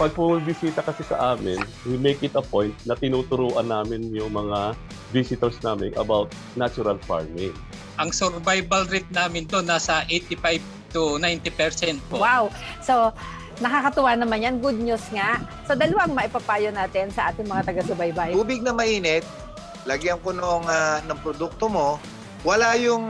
pag pumibisita kasi sa amin, we make it a point na tinuturuan namin yung mga visitors namin about natural farming. Ang survival rate namin doon nasa 85 to 90% po. Wow! So, nakakatuwa naman yan. Good news nga. So, dalawang maipapayo natin sa ating mga taga-subaybay. Tubig na mainit, lagyan ko ng produkto mo, wala yung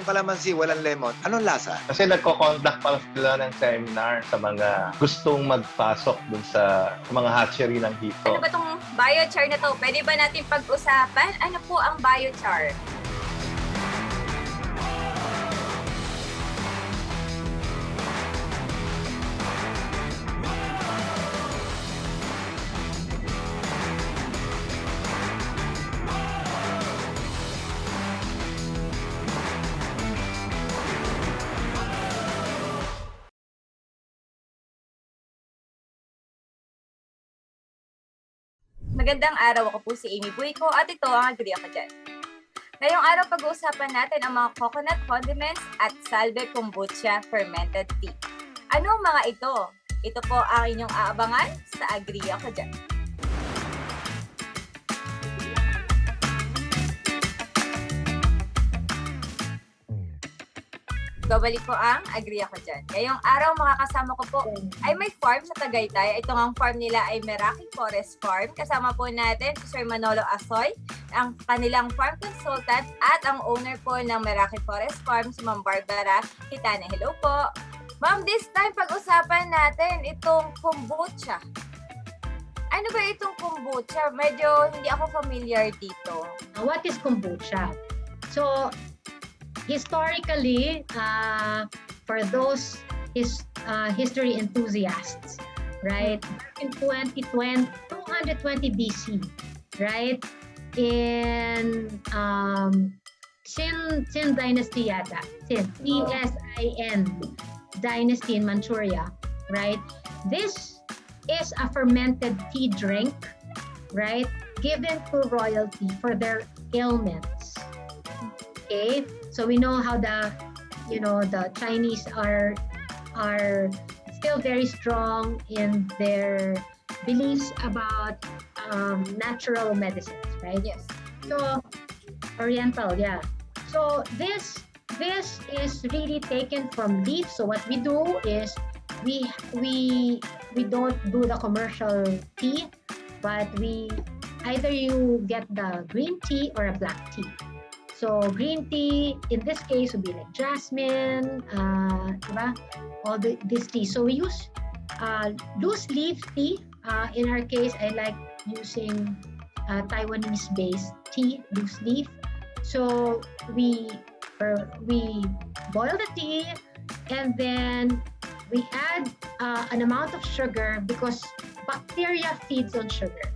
kalamansi, walang lemon. Anong lasa? Kasi nagko-conduct pa sila ng seminar sa mga gustong magpasok dun sa mga hatchery ng hito. Ano ba tong biochar na to? Pwede ba natin pag-usapan? Ano po ang biochar? Magandang araw, ako po si Amy Buico at ito ang Agree Ako Dyan. Ngayong araw pag-uusapan natin ang mga coconut condiments at salve kombucha fermented tea. Ano ang mga ito? Ito po ang inyong aabangan sa Agree Ako Dyan. Babalik po ang Agree Ako Dyan. Ngayong araw makakasama ko po ay may farm sa Tagaytay. Ito ang farm nila ay Meraki Forest Farm. Kasama po natin si Sir Manolo Asoy, ang kanilang farm consultant at ang owner po ng Meraki Forest Farm, si Ma'am Barbara Kitane. Hello po. Ma'am, this time pag-usapan natin itong kombucha. Ano ba itong kombucha? Medyo hindi ako familiar dito. What is kombucha? So, historically, for those history enthusiasts, right, in 220 BC, right, in Xin Dynasty yata, Sin Dynasty in Manchuria, right, this is a fermented tea drink, right, given to royalty for their ailments. Okay, so we know how the Chinese are still very strong in their beliefs about natural medicines, right? Yes. So Oriental, yeah. So this is really taken from leaf. So what we do is we don't do the commercial tea, but either you get the green tea or a black tea. So green tea in this case would be like jasmine, diba? All this tea. So we use loose leaf tea. In our case, I like using Taiwanese-based tea, loose leaf. So we boil the tea, and then we add an amount of sugar because bacteria feeds on sugar.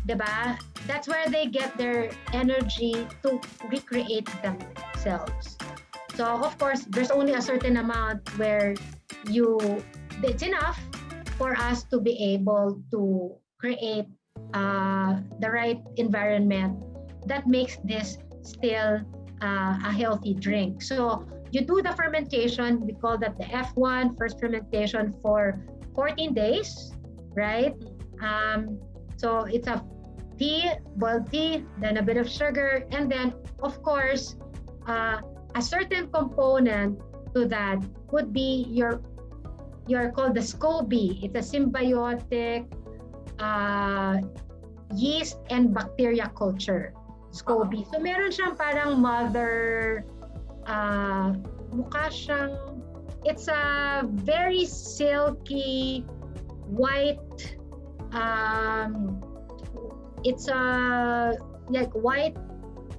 Diba? That's where they get their energy to recreate themselves. So of course, there's only a certain amount where it's enough for us to be able to create the right environment that makes this still a healthy drink. So you do the fermentation, we call that the F1, first fermentation, for 14 days, right? So it's a boiled tea, then a bit of sugar, and then of course a certain component to that would be your called the SCOBY. It's a symbiotic yeast and bacteria culture, SCOBY. So meron siyang parang mother, mukha siyang, it's a very silky white, it's a like white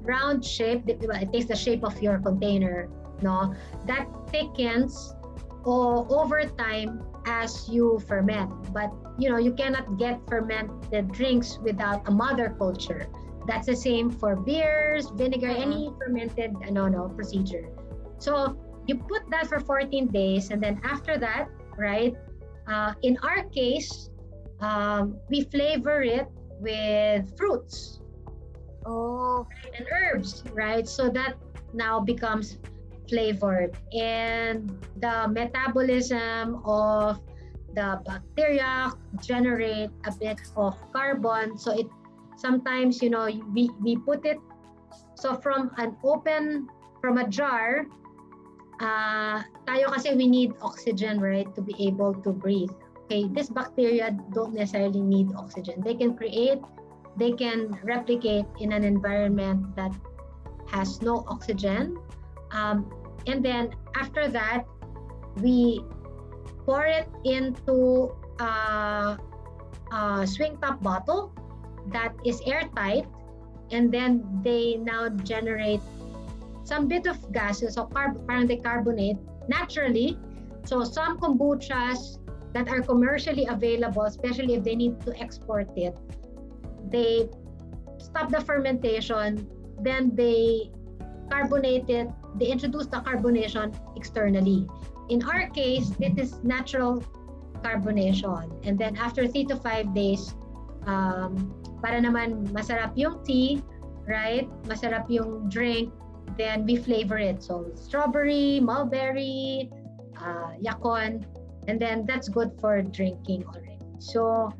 round shape. It takes the shape of your container, no? That thickens over time as you ferment. But you cannot get fermented drinks without a mother culture. That's the same for beers, vinegar, any fermented procedure. So you put that for 14 days, and then after that, right? In our case, we flavor it with fruits Oh, and herbs, right? So that now becomes flavored, and the metabolism of the bacteria generate a bit of carbon. So it sometimes, we put it, so from a jar, tayo kasi we need oxygen, right, to be able to breathe. Okay, this bacteria don't necessarily need oxygen. They can replicate in an environment that has no oxygen. And then after that, we pour it into a swing top bottle that is airtight, and then they now generate some bit of gases, so parang they carbonate naturally. So some kombuchas that are commercially available, especially if they need to export it, they stop the fermentation, then they carbonate it, they introduce the carbonation externally. In our case, this is natural carbonation. And then after 3 to 5 days, para naman masarap yung tea, right? Masarap yung drink, then we flavor it. So strawberry, mulberry, yakon, and then that's good for drinking already. So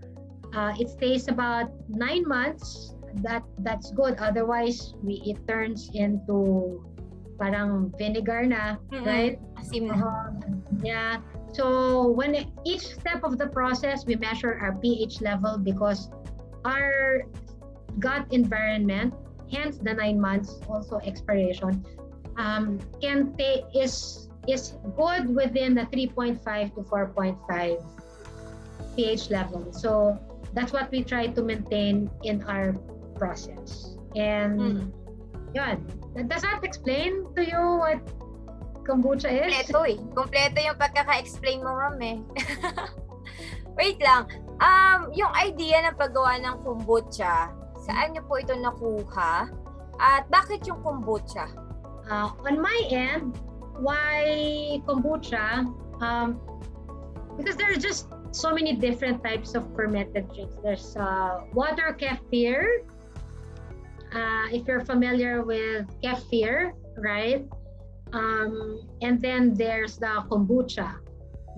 it stays about 9 months. That's good. Otherwise, it turns into parang vinegar na, right? Asim na. Yeah. So each step of the process, we measure our pH level because our gut environment, hence the 9 months also expiration, is good within the 3.5 to 4.5 pH level. So that's what we try to maintain in our process. And yun. Does that explain to you what kombucha is? Kompleto eh. Kompleto yung pagkaka-explain mo, ma'am eh. Wait lang. Yung idea ng paggawa ng kombucha, saan niyo po ito nakuha? At bakit yung kombucha? On my end, why kombucha? Because there are just so many different types of fermented drinks. There's water kefir. If you're familiar with kefir, right? And then there's the kombucha,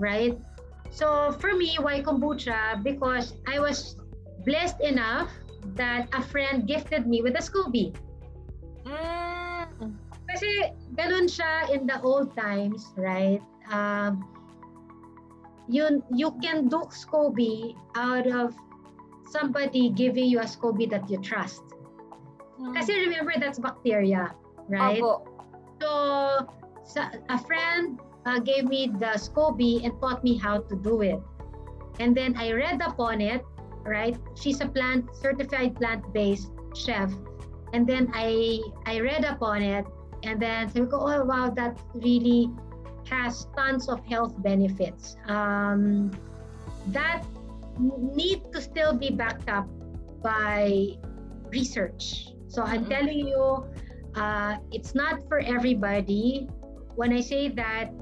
right? So for me, why kombucha? Because I was blessed enough that a friend gifted me with a SCOBY. Kasi ganun siya in the old times, right? You can do SCOBY out of somebody giving you a SCOBY that you trust. Kasi remember, that's bacteria, right? Opo. So a friend gave me the SCOBY and taught me how to do it. And then I read upon it, right? She's a certified plant-based chef. And then I read upon it, and then sabi ko, oh wow, that really has tons of health benefits. That need to still be backed up by research. So I'm telling you, it's not for everybody. When I say that,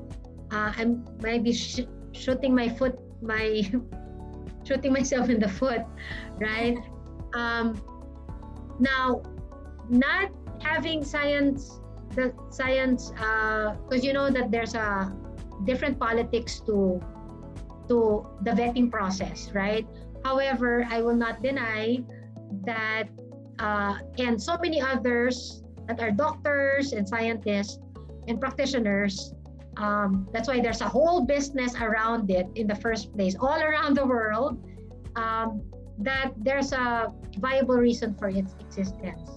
I'm maybe shooting myself in the foot, right? Now, not having the science, because you know that there's a different politics to the vetting process, right? However, I will not deny that, and so many others that are doctors and scientists and practitioners, that's why there's a whole business around it in the first place, all around the world, that there's a viable reason for its existence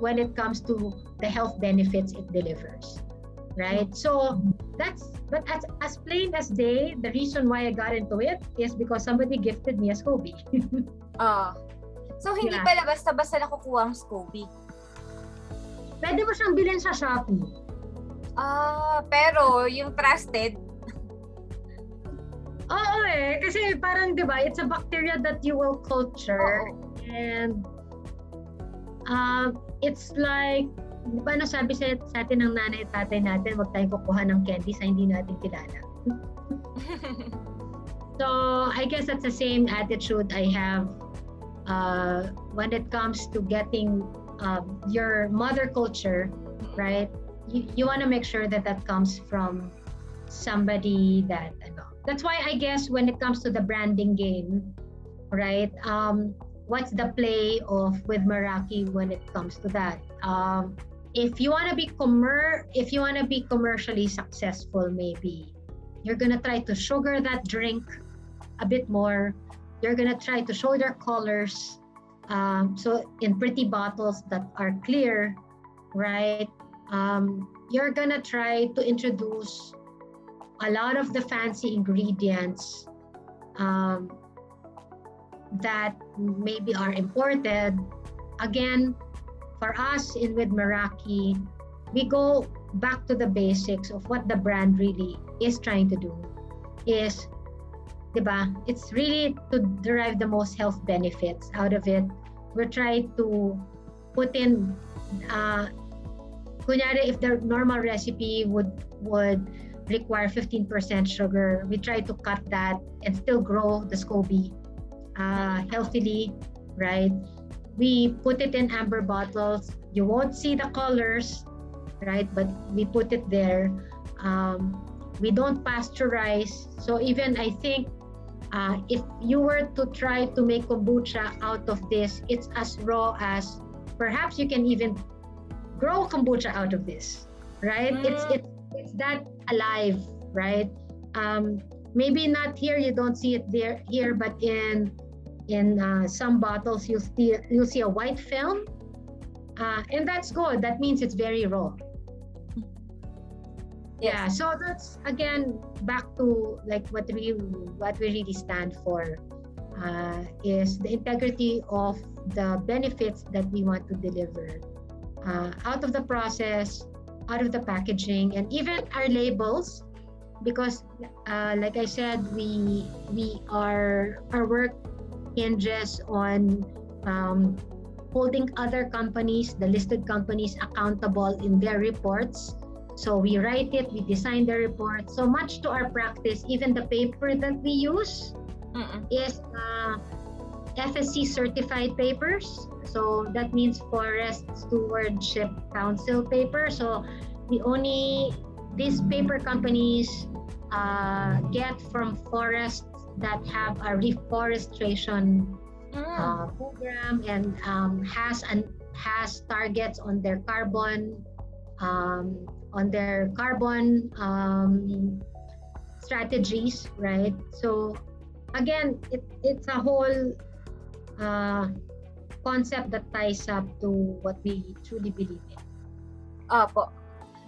when it comes to the health benefits it delivers, right? So but as plain as day, the reason why I got into it is because somebody gifted me a SCOBY. So hindi Yeah. pala basta-basta nakukuha ang SCOBY. Pwede mo siyang bilhin sa Shopee. Pero yung trusted, Oo kasi parang 'di ba, it's a bacteria that you will culture, and it's like, paano sabi sa atin ng nanay at tatay natin, wag tayong kukuha ng candy sa hindi natin kilala. So I guess that's the same attitude I have when it comes to getting your mother culture, right? you want to make sure that that comes from somebody that that's why I guess when it comes to the branding game, right? What's the play of with Meraki when it comes to that? If you want to be commercially successful, maybe you're gonna try to sugar that drink a bit more. You're gonna try to show their colors, so in pretty bottles that are clear, right? You're gonna try to introduce a lot of the fancy ingredients that maybe are imported. Again, for us with Meraki, we go back to the basics of what the brand really is trying to do. Is, diba? It's really to derive the most health benefits out of it. We're trying to put in, kunyari, if the normal recipe would require 15% sugar, we try to cut that and still grow the SCOBY healthily, right? We put it in amber bottles. You won't see the colors, right? But we put it there. We don't pasteurize. So even I think if you were to try to make kombucha out of this, it's as raw as perhaps you can even grow kombucha out of this, right? It's that alive, right? Maybe not here, you don't see it here, but in some bottles you'll see a white film, and that's good. That means it's very raw. Yeah, so that's again back to like what we really stand for, is the integrity of the benefits that we want to deliver out of the process, out of the packaging, and even our labels, because like I said, our work hinges on holding other companies, the listed companies, accountable in their reports. So we write it, we design the report. So much to our practice, even the paper that we use is FSC certified papers. So that means Forest Stewardship Council paper. So these paper companies get from forests that have a reforestation program and has targets on their carbon strategies, right? So again, it's a whole concept that ties up to what we truly believe in. Opo.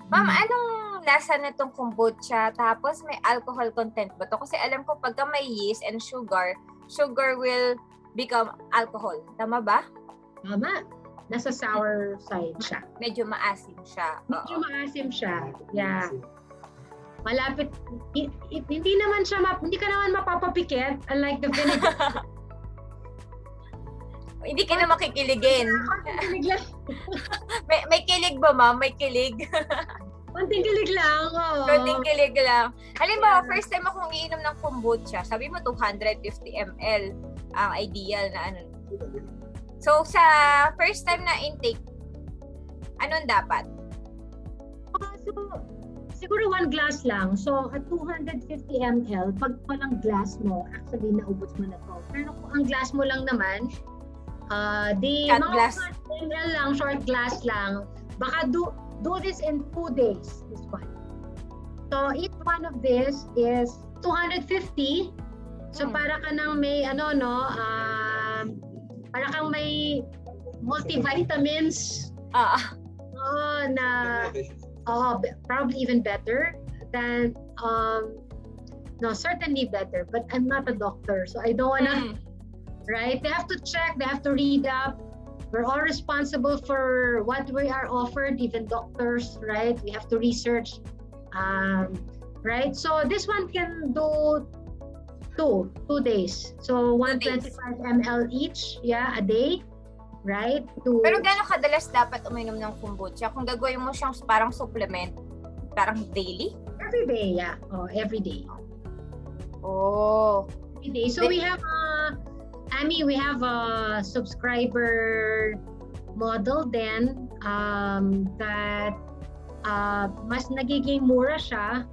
Ma'am, anong lasa na itong kombucha? Tapos may alcohol content ba to? Kasi alam ko pagka may yeast and sugar will become alcohol. Tama ba? Tama. Nasa sour side siya. Medyo maasim siya. Medyo maasim siya. Yeah. Malapit. Hindi ka naman mapapapikit, unlike the vinegar. Hindi ka na makikiligin. may kilig ba, ma'am? May kilig? Konting kilig lang. Konting kilig lang. Halimbawa, first time akong iinom ng kombucha, sabi mo 250 ml ang ideal na ano. So, sa first time na intake, anong dapat? So, siguro 1 glass lang. So, at 250 ml, pag walang glass mo, actually, naubos mo na to. Pero kung ang glass mo lang naman, Shot glass. 1 ml lang, short glass lang. Baka do this in 2 days, this one. So, each one of this is 250. So, para ka nang may, para kang may multivitamins. Probably even better than, certainly better, but I'm not a doctor, so I don't wanna, right? They have to check, they have to read up. We're all responsible for what we are offered, even doctors, right? We have to research, right? So this one can do 2 days. So 125 ml each, a day, right? Pero gano'ng kadalas dapat uminom ng kombucha? Kung gagawin mo siyang parang supplement, parang daily? Every day, yeah. Every day. Oh. Every day. So we have we have a subscriber model then that mas nagiging mura siya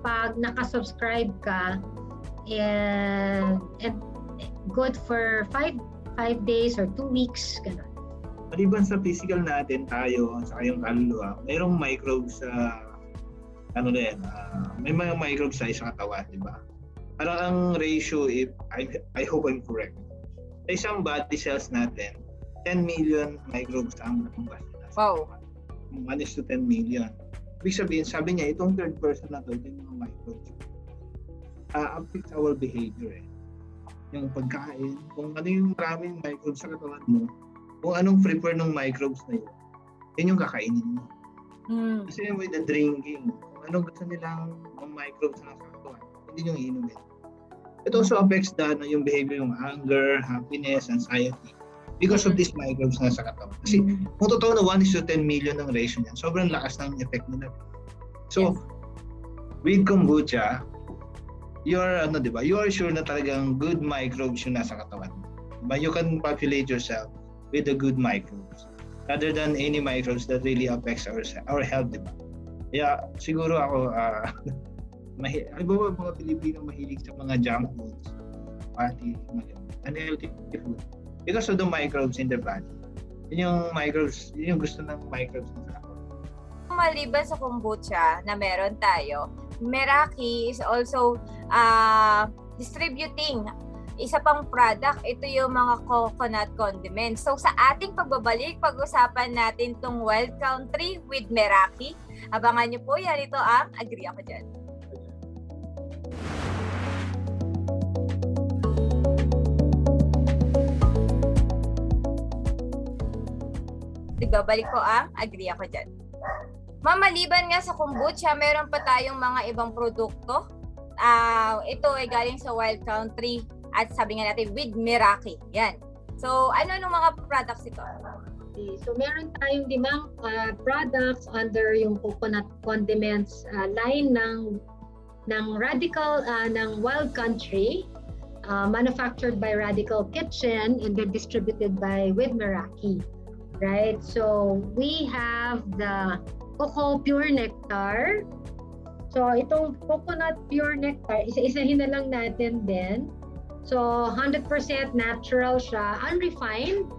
pag nakasubscribe ka, and good for 5 days or 2 weeks, gano'n. Maliban sa physical natin, tayo, sa yung kaluluwa, mayroong microbes sa may mga microbes sa isang katawan, di ba? Parang ang ratio, if I hope I'm correct, sa isang body cells natin, 10 million microbes ang lumabas nila. Wow. 1:10 million. Ibig sabihin, sabi niya, itong third person na to, yung mga microbes, affects our behavior eh. Yung pagkain, kung ano yung maraming microbes sa katawan mo, kung anong prepare ng microbes na yun yung kakainin mo. Kasi with the drinking, kung anong gusto nilang microbes na sa katawan, hindi yung inumin. It also affects yung behavior, yung anger, happiness, anxiety, because of these microbes na sa katawan. Kasi kung totoo na 1:10 million ng ratio niyan, sobrang lakas ng effect nila. So, with kombucha, you're sure na talagang good microbes yung nasa katawan. But you can populate yourself with the good microbes rather than any microbes that really affects our health, diba? Kaya siguro ako, mga Pilipino mahilig sa mga junk foods, party, unhealthy food, because of the microbes in their body. Yun yung microbes, yun yung gusto ng microbes sa katawan. Maliban sa kombucha na meron tayo, Meraki is also distributing isa pang product. Ito yung mga coconut condiments. So sa ating pagbabalik, pag-usapan natin tong Wild Country with Meraki. Abangan nyo po yan. Ito ang Agree Ako Dyan. Nagbabalik po ang Agree Ako Dyan. Mamaliban nga sa kombucha, meron pa tayong mga ibang produkto. Ito ay galing sa Wild Country at sabi nga natin with Meraki. Yan. So, ano nung mga products ito? Okay, so meron tayong 5 products under yung coconut condiments line ng Radical ng Wild Country, manufactured by Radical Kitchen and then distributed by with Meraki. Right? So, we have the Coco Pure Nectar. So, itong Coconut Pure Nectar, isa-isahin na lang natin din. So, 100% natural siya, unrefined,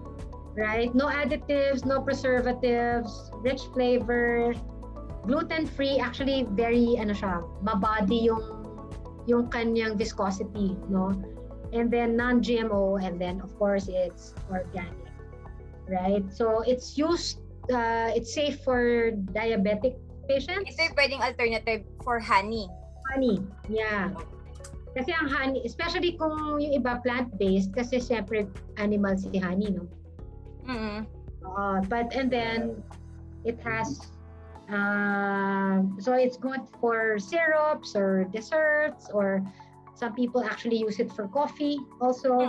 right? No additives, no preservatives, rich flavor, gluten-free, actually very, mabody yung kanyang viscosity, no? And then non-GMO, and then of course, it's organic. Right? So it's used, it's safe for diabetic patients. Ito yung pwedeng alternative for honey. Honey, yeah. Kasi ang honey, especially kung yung iba plant-based, kasi siyempre animal si honey, no? And then it has, so it's good for syrups or desserts, or some people actually use it for coffee also.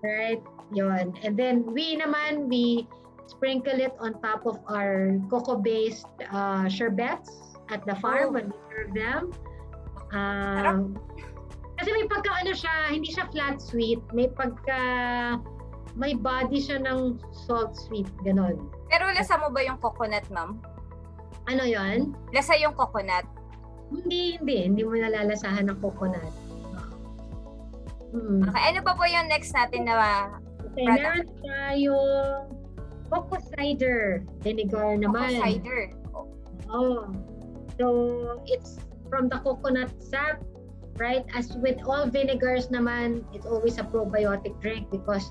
Right? Yun. And then we sprinkle it on top of our cocoa-based sherbets at the farm when we serve them. Kasi may pagka hindi siya flat sweet, may body siya ng salt sweet, ganon. Pero lasa mo ba yung coconut, ma'am? Ano yon? Lasa yung coconut? Hindi mo nalalasahan ng coconut. Okay, ano pa po yung next natin na okay, meron tayong coco cider vinegar naman. Coco cider? So, it's from the coconut sap, right? As with all vinegars naman, it's always a probiotic drink because,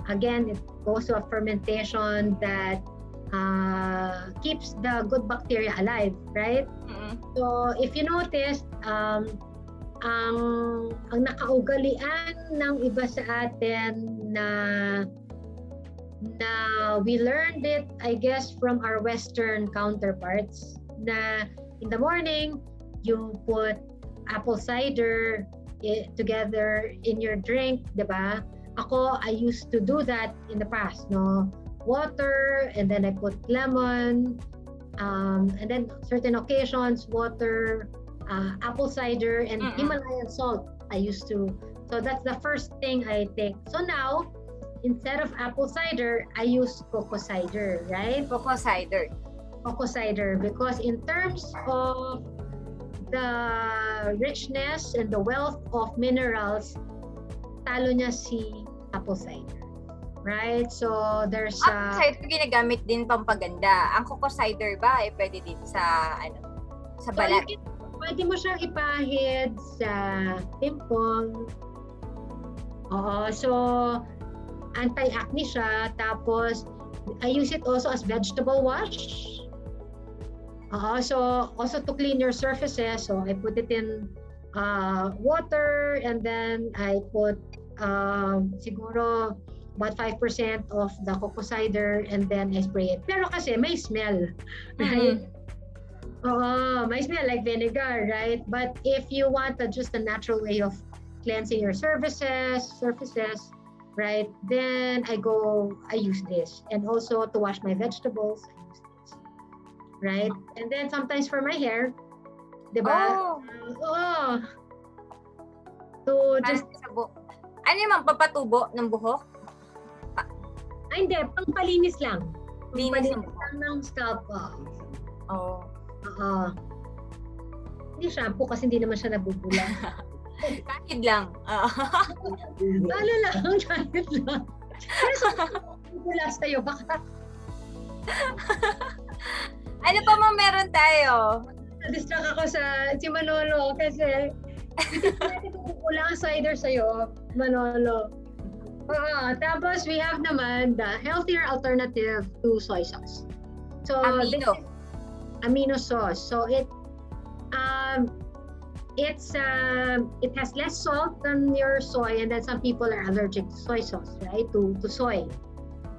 again, it goes to a fermentation that keeps the good bacteria alive, right? So, if you notice, ang nakaugalian ng iba sa atin na we learned it, I guess, from our Western counterparts, na in the morning, you put apple cider together in your drink, diba? Ako, I used to do that in the past, no? Water, and then I put lemon, and then certain occasions, water, apple cider, and Himalayan salt I used to. So that's the first thing I take. So now, instead of apple cider, I use coco cider, right? Coco cider. coco cider because in terms of the richness and the wealth of minerals, talo niya si apple cider. Right? So there's Apple cider ginagamit din pampaganda. Ang coco cider ba ay pwede din sa sa balat? Pwede mo siyang ipahid sa pimpong. Oo, so anti-acne siya. Tapos I use it also as vegetable wash. So also to clean your surfaces. So I put it in water and then I put siguro about 5% of the coco cider and then I spray it. Pero kasi may smell, right? May smell like vinegar, right? But if you want just a natural way of cleansing your surfaces, right? Then I use this. And also to wash my vegetables, I use this, right? And then sometimes for my hair, diba? To just ano yung papatubo ng buhok? hindi, pangpalinis lang. Linis ng Pangpalinis lang ng scalp ko. Hindi shampoo kasi hindi naman siya nabubula. Kahit lang. Ano lang, kahit lang. Pero sa nabubula sa'yo, baka Ano pa mo meron tayo? na-distract ako sa si Manolo kasi hindi nabubula ang cider sa'yo, Manolo. Tapos we have naman the healthier alternative to soy sauce. So amino sauce. So it has less salt than your soy, and then some people are allergic to soy sauce, right? To soy,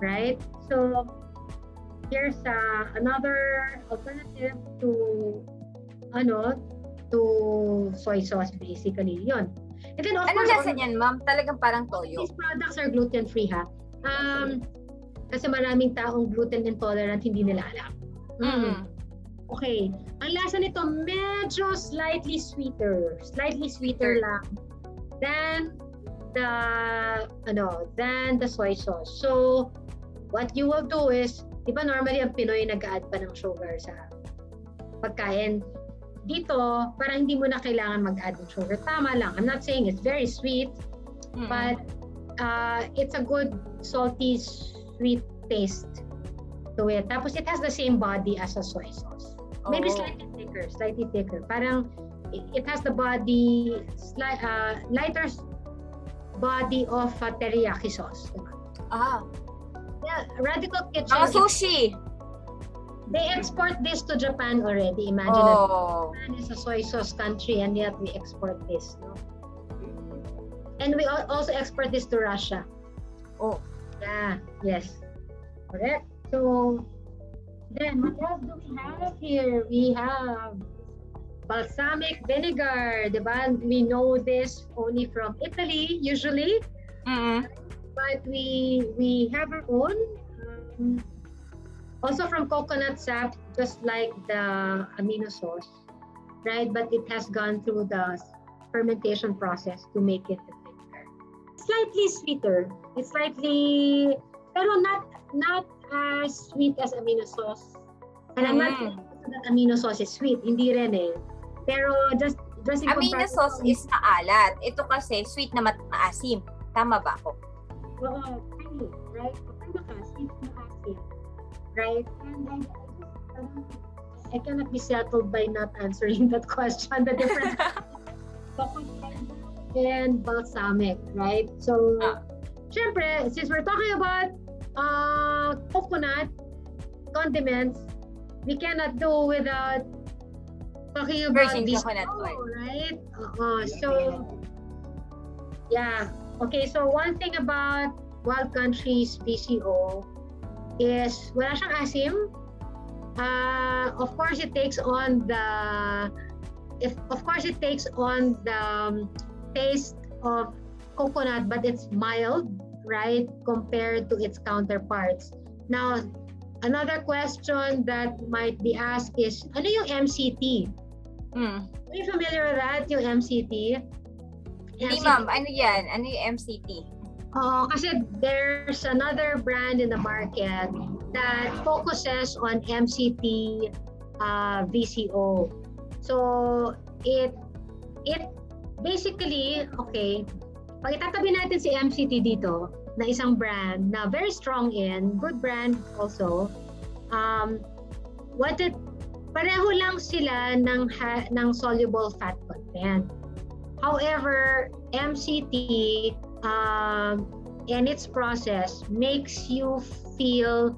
right? So here's another alternative to soy sauce, basically. Yun. And then of Anong course, lasa niyan, ma'am? Talagang parang toyo. these products are gluten-free, ha? Kasi maraming taong gluten intolerant, hindi nila alam. Okay. Ang lasa nito, medyo slightly sweeter lang than the soy sauce. So, what you will do is, di ba normally ang Pinoy nag-add pa ng sugar sa pagkain. Dito, parang hindi mo na kailangan mag-add ng sugar. Tama lang. I'm not saying it's very sweet, but it's a good salty, sweet taste to it. Tapos it has the same body as a soy sauce. Maybe slightly thicker. Parang it has the body, lighter body of teriyaki sauce. Yeah, Radical Kitchen. Sushi. They export this to Japan already. Imagine that Japan is a soy sauce country and yet we export this. No? And we also export this to Russia. Yeah, yes. Correct. So, then what else do we have here? We have balsamic vinegar. Diba? We know this only from Italy, usually. But we have our own. Also from coconut sap, just like the amino sauce, right? But it has gone through the fermentation process to make it a vinegar. Slightly sweeter. It's slightly, pero not as sweet as amino sauce. And I'm not saying that amino sauce is sweet. Hindi rin eh. Pero just in Amino sauce is maalat. Ito kasi sweet na maasim. Tama ba ako? Oo, right? Kapag sweet na asim. Right? And I cannot be settled by not answering that question. The difference and balsamic, right? So, syempre, since we're talking about coconut condiments, we cannot do without talking about Virgin this coconut oil, right? So, yeah. Okay, so one thing about Wild Country's BCO is wala siyang asim. Of course, it takes on the taste of coconut, but it's mild, right, compared to its counterparts. Now, another question that might be asked is, ano yung MCT? Are you familiar with that, yung MCT? Hindi, ma'am. Ano yan? Ano yung MCT? Kasi there's another brand in the market that focuses on MCT VCO. So it basically, okay, pag itatabi natin si MCT dito na isang brand na very strong in, good brand also, pareho lang sila ng soluble fat content. However, MCT and its process makes you feel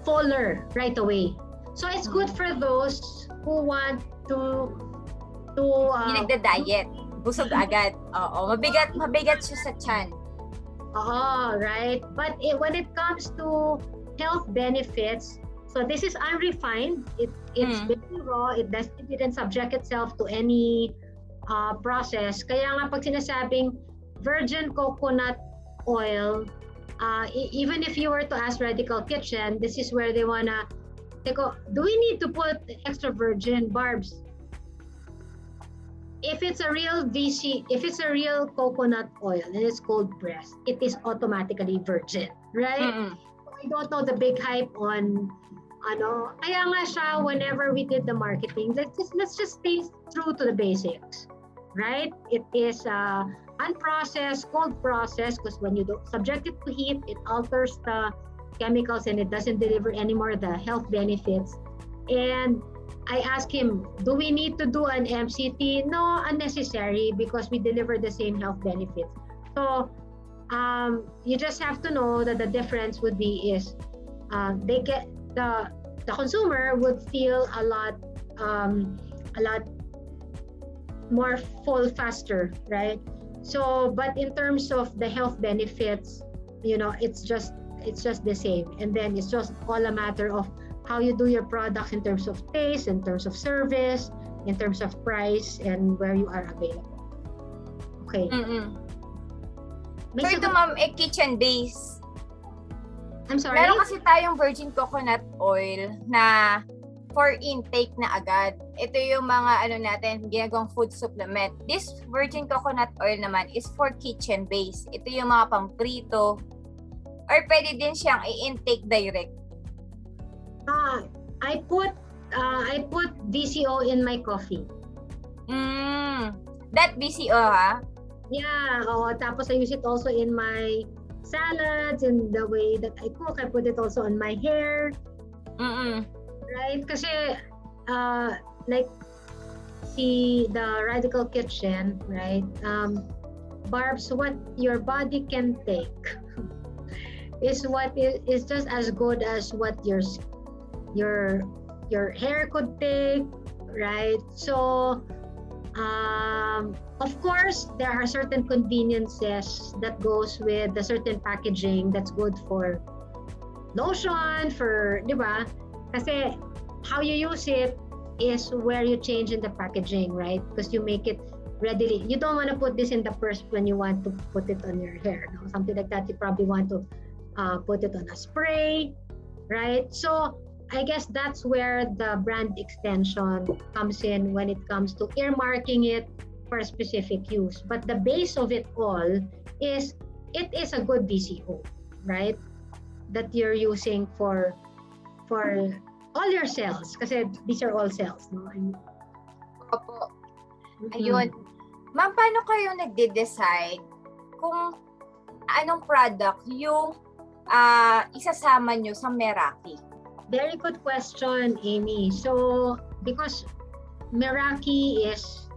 fuller right away. So it's good for those who want to Hindi nagda-diet. Busog agad. Oo, mabigat siya sa tiyan. Right. But when it comes to health benefits, so this is unrefined. It's very raw. It didn't subject itself to any process. Kaya nga pag sinasabing virgin coconut oil, even if you were to ask Radical Kitchen, this is where they wanna do we need to put extra virgin, Barbs? If it's a real coconut oil and it's cold pressed, it is automatically virgin, right? I don't know the big hype on kaya nga siya whenever we did the marketing, let's just stay true to the basics, right? It is unprocessed, cold processed, because when you subject it to heat, it alters the chemicals and it doesn't deliver anymore the health benefits. And I asked him, do we need to do an MCT? No, unnecessary, because we deliver the same health benefits. So you just have to know that the difference would be is they get the consumer would feel a lot more full faster, right? So, but in terms of the health benefits, it's just the same. And then it's just all a matter of how you do your products in terms of taste, in terms of service, in terms of price, and where you are available. Okay. So ito ma'am, kitchen base. I'm sorry? Meron kasi tayong virgin coconut oil na for intake na agad. Ito yung mga natin, ginagawang food supplement. This virgin coconut oil naman is for kitchen base. Ito yung mga pamprito. Or pwede din siyang i-intake direct. I put VCO in my coffee. That VCO, ha? Yeah, tapos I use it also in my salads and the way that I cook. I put it also on my hair. Right? Kasi like the Radical Kitchen, right? Barbs, what your body can take is just as good as what your hair could take, right? So of course there are certain conveniences that goes with the certain packaging that's good for lotion, for, di ba? Kasi how you use it is where you change in the packaging, right? Because you make it readily. You don't want to put this in the purse when you want to put it on your hair, no? Something like that. You probably want to put it on a spray, right? So I guess that's where the brand extension comes in when it comes to earmarking it for a specific use. But the base of it all is it is a good VCO, right? That you're using for all your cells, kasi these are all cells, no? Opo. Ayun. Ma'am, paano kayo nagde-decide kung anong product yung isasama nyo sa Meraki? Very good question, Amy. So, because Meraki is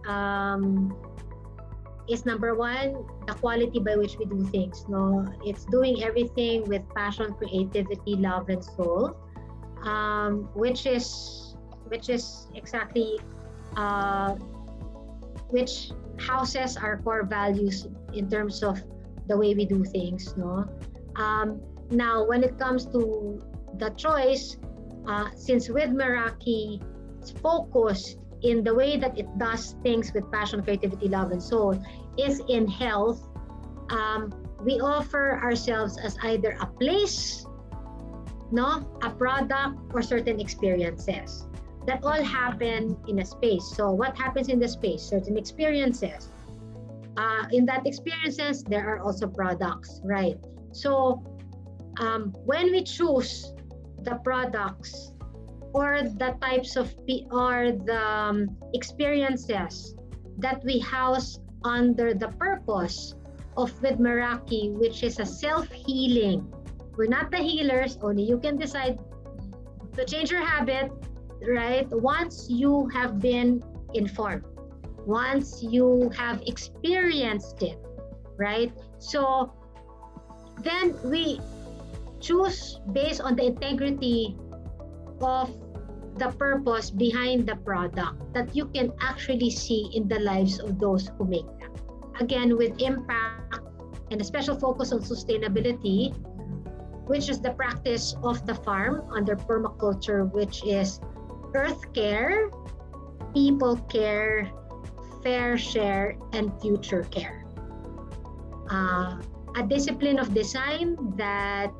number one, the quality by which we do things. No, it's doing everything with passion, creativity, love, and soul, which is exactly which houses our core values in terms of the way we do things. No, now when it comes to the choice, since with Meraki, it's focused in the way that it does things with passion, creativity, love, and soul, is in health. We offer ourselves as either a place, no, a product, or certain experiences that all happen in a space. So what happens in the space? Certain experiences. in that experiences, there are also products, right? So when we choose the products or the types of or the experiences that we house under the purpose of with Meraki, which is a self-healing. We're not the healers, only you can decide to change your habit, right? Once you have been informed, once you have experienced it, right? So then we choose based on the integrity of the purpose behind the product that you can actually see in the lives of those who make them. Again, with impact and a special focus on sustainability, which is the practice of the farm under permaculture, which is earth care, people care, fair share, and future care. A discipline of design that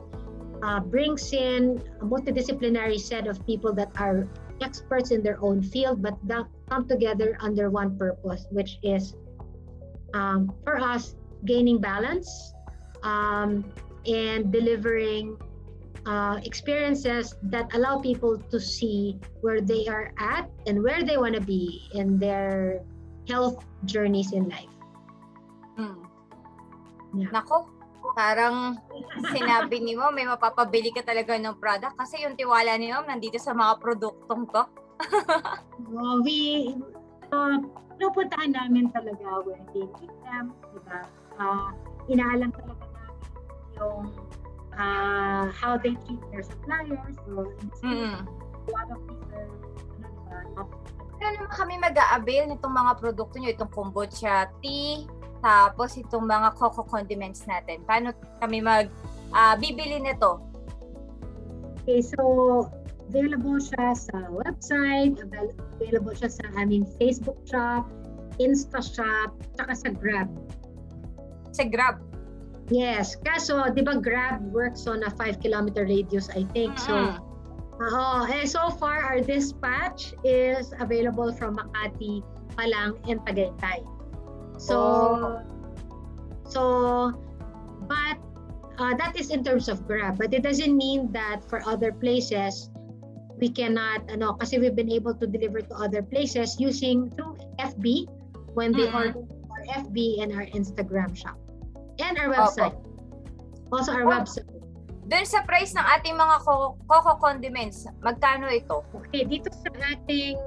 brings in a multidisciplinary set of people that are experts in their own field, but that come together under one purpose, which is for us gaining balance and delivering experiences that allow people to see where they are at and where they want to be in their health journeys in life. Yeah. Nako, parang sinabi ni Ma'am, may mapapabili ka talaga ng product kasi yung tiwala ni Ma'am nandito sa mga produktong to. Pinupuntahan namin talaga working with them, diba? Inaalam talaga namin yung how they treat their suppliers. So, a lot of people, Paano naman kami mag-a-avail nitong mga produkto nyo, itong kombucha tea, tapos itong mga coco condiments natin? Paano kami bibili nito? Okay, so available siya sa website, available siya sa aming Facebook shop, Insta shop, tsaka sa Grab. Sa Grab? Yes, kaso di ba Grab works on a 5-kilometer radius, I think. So far our dispatch is available from Makati, Palang, and Tagaytay. But that is in terms of Grab, but it doesn't mean that for other places we cannot, kasi we've been able to deliver to other places using through FB when they order our FB and our Instagram shop and our website. Also our website. Doon sa price ng ating mga coco condiments, magkano ito? Okay, dito sa ating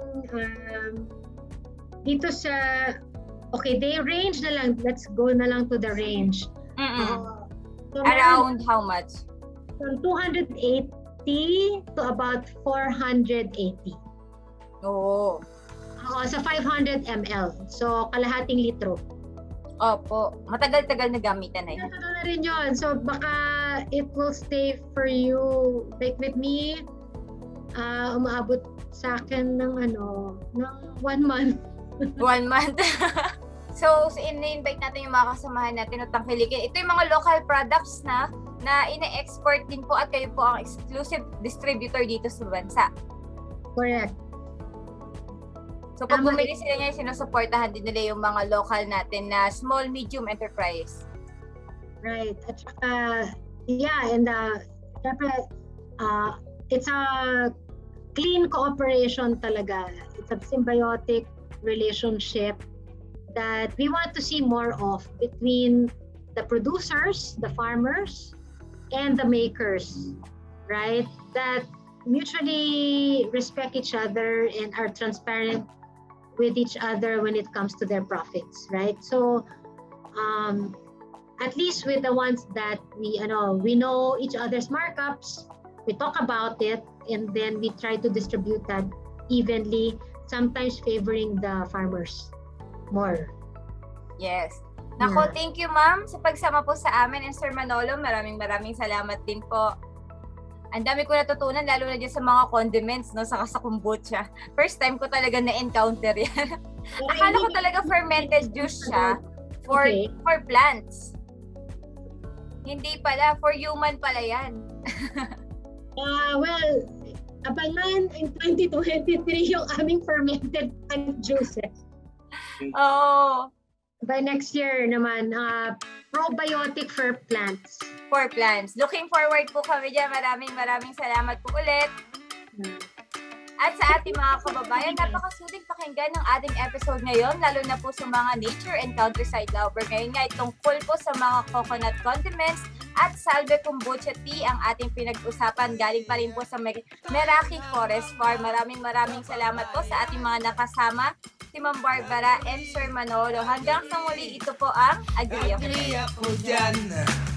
they range na lang. Let's go na lang to the range. So around how much? From 280 to about 480. Oo. Sa 500 ml. So kalahating litro. Opo. Matagal-tagal na gamitan na yun. Ito na rin yun. So baka it will stay for you. Like with me, umaabot sa akin ng 1 month. 1 month. So, in-invite natin yung mga kasamahan natin at tangkilikin. Ito yung mga local products na ina-export din po at kayo po ang exclusive distributor dito sa bansa. Correct. So, pag bumili sila niya, sinusuportahan din nila yung mga local natin na small, medium enterprise. Right. At saka, and it's a clean cooperation talaga. It's a symbiotic relationship that we want to see more of between the producers, the farmers, and the makers, right? That mutually respect each other and are transparent with each other when it comes to their profits, right? So, at least with the ones that we know each other's markups, we talk about it, and then we try to distribute that evenly, sometimes favoring the farmers more. Yes. Nako, thank you ma'am sa pagsama po sa amin, and Sir Manolo, maraming salamat din po. Ang dami ko natutunan, lalo na dyan sa mga condiments, saka sa kombucha. First time ko talaga na-encounter yan. Akala ko talaga fermented juice siya for plants. Hindi pala, for human pala yan. Well, abangan in 2023 yung aming fermented plant juices. Oh. by next year naman, probiotic for plants. For plans. Looking forward po kami dyan. Maraming salamat po ulit. At sa ating mga kababayan, napakasuling pakinggan ng ating episode ngayon, lalo na po sa mga nature and countryside lover. Ngayon nga, tungkol po sa mga coconut condiments at salve kombucha tea ang ating pinag-usapan. Galing pa rin po sa Meraki Forest Farm. Maraming salamat po sa ating mga nakasama, si Ma'am Barbara and Sir Manolo. Hanggang sa muli, ito po ang Agree Ako Dyan.